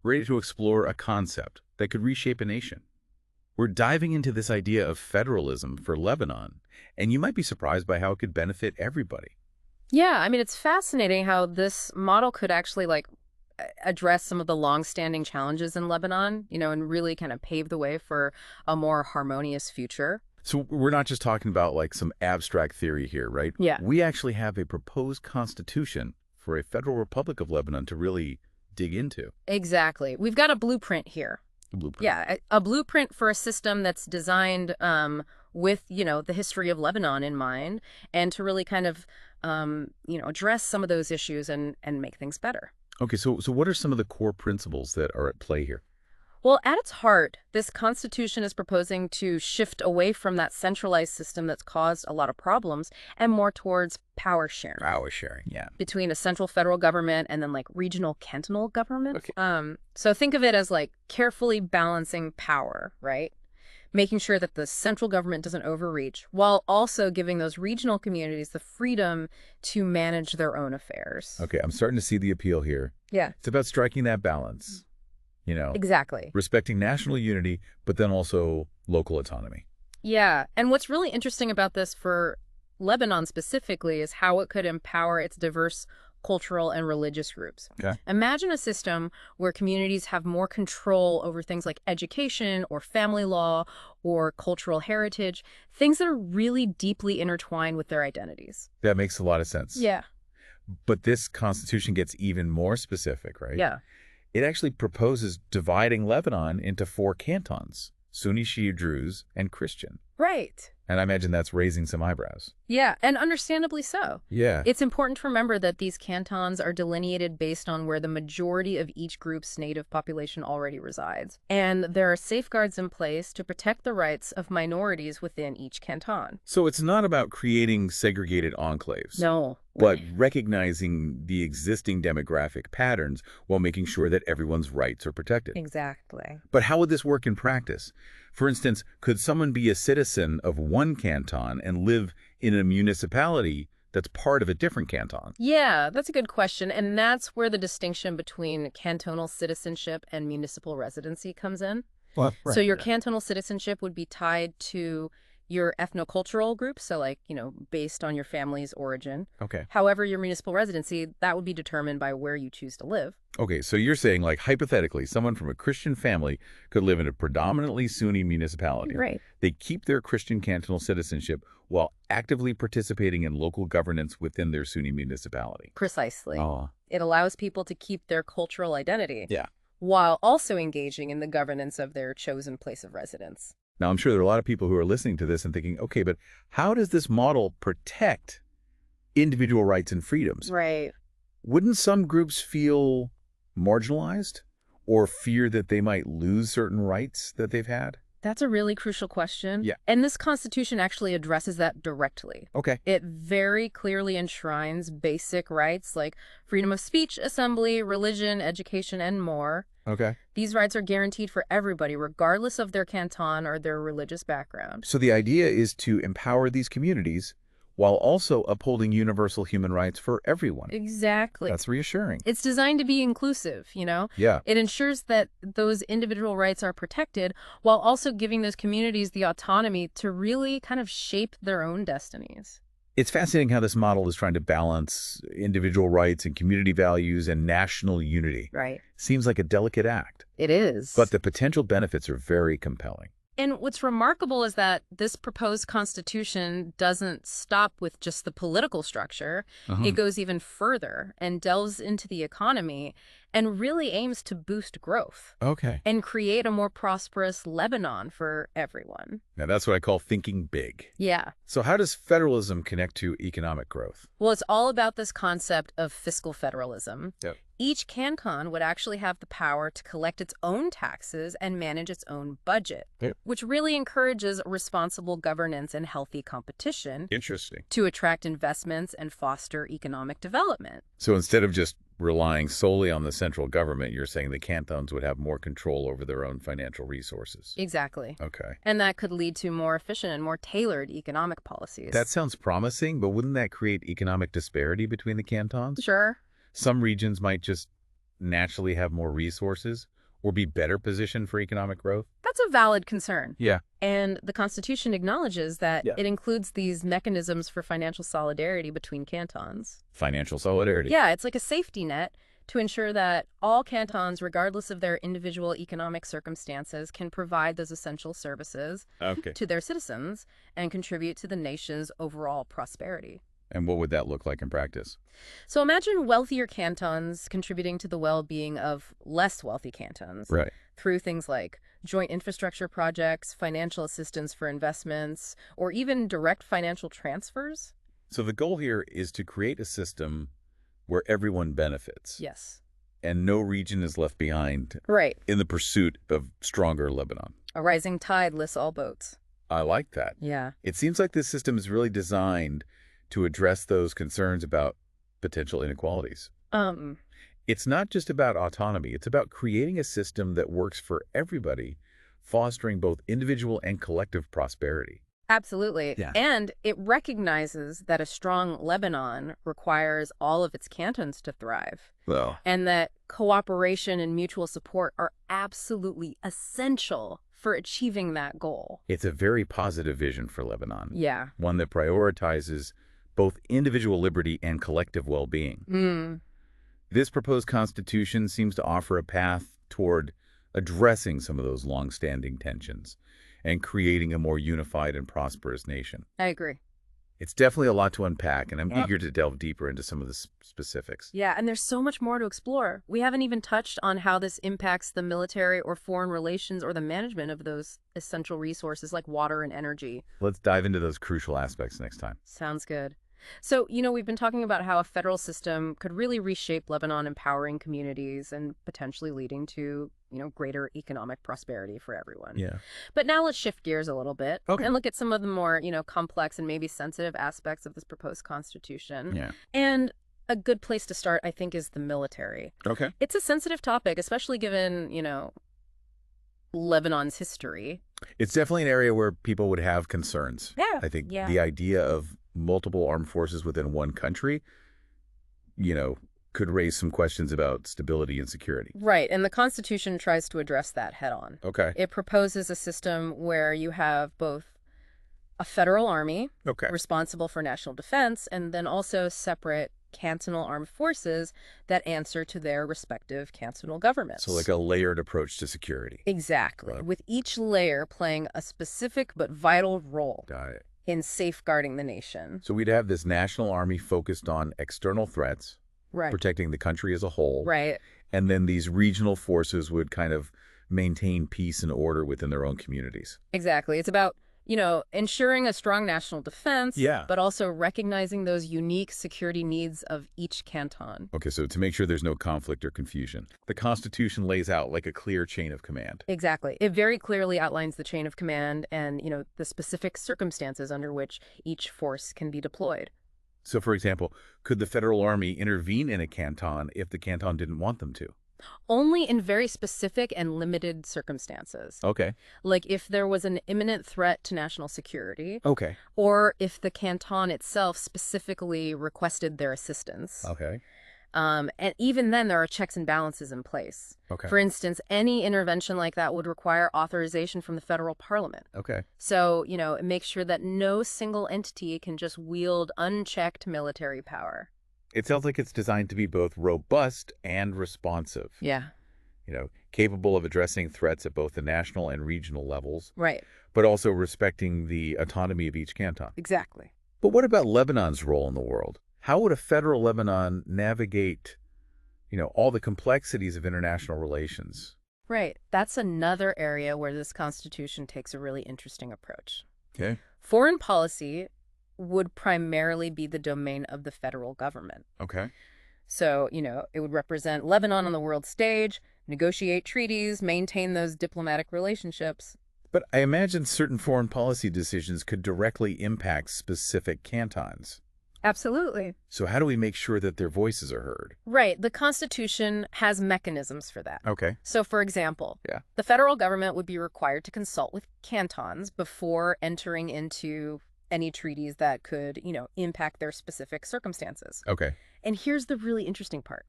ready to explore a concept that could reshape a nation. We're diving into this idea of federalism for Lebanon, and you might be surprised by how it could benefit everybody. Yeah, I mean, it's fascinating how this model could actually address some of the long-standing challenges in Lebanon, and really kind of pave the way for a more harmonious future. So we're not just talking about like some abstract theory here, right? Yeah. We actually have a proposed constitution for a federal republic of Lebanon to really dig into. Exactly. We've got a blueprint here. The blueprint. Yeah, a blueprint for a system that's designed with, the history of Lebanon in mind, and to really kind of, address some of those issues and make things better. Okay, so what are some of the core principles that are at play here? Well, at its heart, this constitution is proposing to shift away from that centralized system that's caused a lot of problems and more towards power sharing. Power sharing, yeah. Between a central federal government and then regional cantonal governments. Okay. So think of it as carefully balancing power, right? Making sure that the central government doesn't overreach, while also giving those regional communities the freedom to manage their own affairs. Okay, I'm starting to see the appeal here. Yeah. It's about striking that balance, Exactly. respecting national unity, but then also local autonomy. Yeah. And what's really interesting about this for Lebanon specifically is how it could empower its diverse cultural and religious groups. Okay. Imagine a system where communities have more control over things like education or family law or cultural heritage, things that are really deeply intertwined with their identities. That makes a lot of sense. Yeah. But this constitution gets even more specific, right? Yeah. It actually proposes dividing Lebanon into 4 cantons, Sunni Shia Druze and Christian. Right. And I imagine that's raising some eyebrows. Yeah, and understandably so. Yeah. It's important to remember that these cantons are delineated based on where the majority of each group's native population already resides. And there are safeguards in place to protect the rights of minorities within each canton. So it's not about creating segregated enclaves. No. But recognizing the existing demographic patterns while making sure that everyone's rights are protected. Exactly. But how would this work in practice? For instance, could someone be a citizen of one canton and live in a municipality that's part of a different canton? Yeah, that's a good question. And that's where the distinction between cantonal citizenship and municipal residency comes in. Well, So your cantonal citizenship would be tied to your ethnocultural group, so based on your family's origin. Okay. However, your municipal residency, that would be determined by where you choose to live. Okay, so you're saying, hypothetically, someone from a Christian family could live in a predominantly Sunni municipality. Right. They keep their Christian cantonal citizenship while actively participating in local governance within their Sunni municipality. Precisely. Oh. It allows people to keep their cultural identity. Yeah. While also engaging in the governance of their chosen place of residence. Now, I'm sure there are a lot of people who are listening to this and thinking, okay, but how does this model protect individual rights and freedoms? Right. Wouldn't some groups feel marginalized or fear that they might lose certain rights that they've had? That's a really crucial question. Yeah. And this Constitution actually addresses that directly. Okay. It very clearly enshrines basic rights like freedom of speech, assembly, religion, education, and more. Okay. These rights are guaranteed for everybody, regardless of their canton or their religious background. So the idea is to empower these communities while also upholding universal human rights for everyone. Exactly. That's reassuring. It's designed to be inclusive, Yeah. It ensures that those individual rights are protected while also giving those communities the autonomy to really kind of shape their own destinies. It's fascinating how this model is trying to balance individual rights and community values and national unity. Right. Seems like a delicate act. It is. But the potential benefits are very compelling. And what's remarkable is that this proposed constitution doesn't stop with just the political structure. It goes even further and delves into the economy and really aims to boost growth. Okay. And create a more prosperous Lebanon for everyone. Now, that's what I call thinking big. Yeah. So how does federalism connect to economic growth? Well, it's all about this concept of fiscal federalism. Yep. Each canton would actually have the power to collect its own taxes and manage its own budget, which really encourages responsible governance and healthy competition. Interesting. To attract investments and foster economic development. So instead of just relying solely on the central government, you're saying the cantons would have more control over their own financial resources. Exactly. Okay. And that could lead to more efficient and more tailored economic policies. That sounds promising, but wouldn't that create economic disparity between the cantons? Sure. Some regions might just naturally have more resources or be better positioned for economic growth? That's a valid concern. Yeah. And the Constitution acknowledges that Yeah. it includes these mechanisms for financial solidarity between cantons. Financial solidarity. Yeah, it's like a safety net to ensure that all cantons, regardless of their individual economic circumstances, can provide those essential services Okay. to their citizens and contribute to the nation's overall prosperity. And what would that look like in practice? So imagine wealthier cantons contributing to the well-being of less wealthy cantons Right. through things like joint infrastructure projects, financial assistance for investments, or even direct financial transfers. So the goal here is to create a system where everyone benefits Yes. and no region is left behind Right. in the pursuit of stronger Lebanon. A rising tide lifts all boats. I like that. Yeah. It seems like this system is really designed to address those concerns about potential inequalities. It's not just about autonomy. It's about creating a system that works for everybody, fostering both individual and collective prosperity. Absolutely. Yeah. And it recognizes that a strong Lebanon requires all of its cantons to thrive, Well, and that cooperation and mutual support are absolutely essential for achieving that goal. it's a very positive vision for Lebanon, Yeah. one that prioritizes both individual liberty and collective well-being. This proposed constitution seems to offer a path toward addressing some of those long-standing tensions and creating a more unified and prosperous nation. I agree. It's definitely a lot to unpack, and I'm eager to delve deeper into some of the specifics. Yeah, and there's so much more to explore. We haven't even touched on how this impacts the military or foreign relations or the management of those essential resources like water and energy. Let's dive into those crucial aspects next time. Sounds good. So, we've been talking about how a federal system could really reshape Lebanon, empowering communities and potentially leading to, greater economic prosperity for everyone. Yeah. But now let's shift gears a little bit Okay. and look at some of the more, complex and maybe sensitive aspects of this proposed constitution. Yeah. And a good place to start, I think, is the military. Okay. It's a sensitive topic, especially given, Lebanon's history. It's definitely an area where people would have concerns. Yeah. I think Yeah. the idea of multiple armed forces within one country, could raise some questions about stability and security. Right. And the Constitution tries to address that head on. Okay. It proposes a system where you have both a federal army Okay. responsible for national defense and then also separate cantonal armed forces that answer to their respective cantonal governments. So like a layered approach to security. Exactly. Right. With each layer playing a specific but vital role Got it. in safeguarding the nation. So we'd have this national army focused on external threats, Right. protecting the country as a whole. Right. And then these regional forces would kind of maintain peace and order within their own communities. Exactly. It's about, ensuring a strong national defense, Yeah. but also recognizing those unique security needs of each canton. Okay, so to make sure there's no conflict or confusion, the Constitution lays out like a clear chain of command. Exactly. It very clearly outlines the chain of command and, the specific circumstances under which each force can be deployed. So, for example, could the federal army intervene in a canton if the canton didn't want them to? Only in very specific and limited circumstances. Okay. Like if there was an imminent threat to national security, Okay. or if the canton itself specifically requested their assistance. Okay. And even then, there are checks and balances in place. Okay. For instance, any intervention like that would require authorization from the federal parliament. Okay. So, it makes sure that no single entity can just wield unchecked military power. It sounds like it's designed to be both robust and responsive, Yeah. capable of addressing threats at both the national and regional levels, Right. but also respecting the autonomy of each canton. Exactly. But what about Lebanon's role in the world? How would a federal Lebanon navigate, all the complexities of international relations? Right. That's another area where this constitution takes a really interesting approach. Okay. Foreign policy would primarily be the domain of the federal government. Okay. So, it would represent Lebanon on the world stage, negotiate treaties, maintain those diplomatic relationships. But I imagine certain foreign policy decisions could directly impact specific cantons. Absolutely. So how do we make sure that their voices are heard? Right. The Constitution has mechanisms for that. Okay. So, for example, Yeah. the federal government would be required to consult with cantons before entering into any treaties that could, impact their specific circumstances. Okay. And here's the really interesting part.